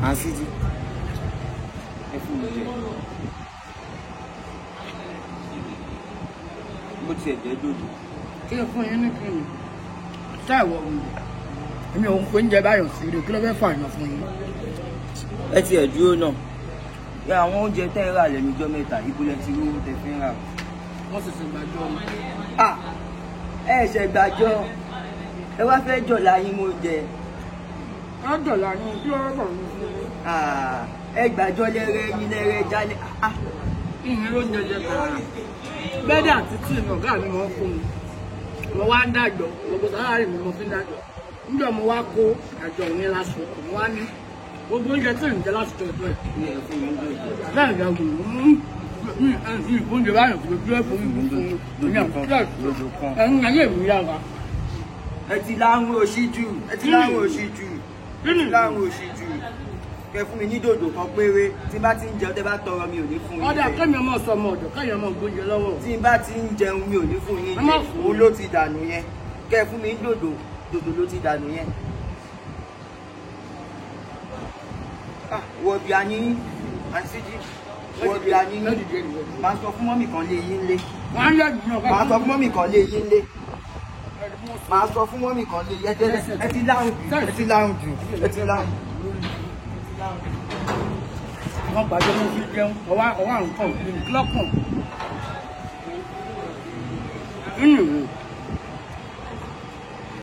SIDI. Ẹ fún mi jẹ. Bó tiẹ̀ jẹ́ dòdò. Kí ló fún yín ní kí ni? Ṣé ìwọ oúnjẹ? Èmi ò ń pè oúnjẹ báyọ̀ sí rí, kí ló fẹ́ fà yàn fún yín? Ẹ tiẹ̀ dúró náà. Yẹ àwọn oúnjẹ tẹ́ ẹ rà lẹ́nu ọjọ́ mẹ́ta, ibo lẹ ti rówó tẹ́ fẹ́ rà. Wọ́n sì ṣe gbàjọ́ ọmọ. Ẹ ṣe gbàjọ́. Ẹ wá fẹ́ jọ̀la yín mo jẹ. Wọ́n jọ̀la ní kí ló rọ̀ mí fún yín. Ẹ gbàjọ́ lẹ́rẹ́ yín lẹ́rẹ́ jálẹ̀. Ìyìn ló ń jẹjẹ bẹ̀rẹ̀. Bẹ́ẹ̀dì àti tíì náà ọ̀gá mi máa ń fún mi. Mo wá ń dájọ́, gbogbo sálárì mi mo fi ń dájọ́. Níjọ́ mo wá kó àjọ mi lásìkò, mo wá ní gbogbo oúnjẹ tí ń jẹ lásìkò ọjọ́ ẹ̀. Bẹ́ẹ̀ ni ọ̀gbìn oúnjẹ báyọ̀ kò tó ẹ̀fọ́ mi fún mi. Ẹ̀yin ayé mi yára. Ẹ ti láwọn òṣì jù. Ẹ ti láwọn òṣì jù. Ẹ ti láwọn òṣì jù. Kẹ fún mi ní dòdò kan péré. Tí n bá ti ń jẹun tẹ́ bá tọrọ mi ò ní fún yín. Ọ̀dà kẹ́mi ọmọ sọ ọmọ ọ̀dọ̀ káyọ̀ ọmọ gbóúnjẹ lọ́wọ́. Tí n bá ti ń jẹun mi ò ní fún yín jẹ. Òun ló ti dànù yẹn. Kẹ fún mi ní dòdò. Dòdò ló ti dànù yẹn. Wọ bí a ní SIDI. Wọ bí a ní. Máa sọ fún mọ́mì kan lé yín lé. Máa sọ fún mọ́mì kan lé yín lé. Máa sọ fún mọ́mì kan lé yín lé. Ẹ ti láhùn jù. Ẹ ti láhùn jù. Ẹ ti láhùn jù. Wọ́n gbàjọ́ mọ́ fi jẹun, ọwọ́ àrùn kan, kílọ́kàn.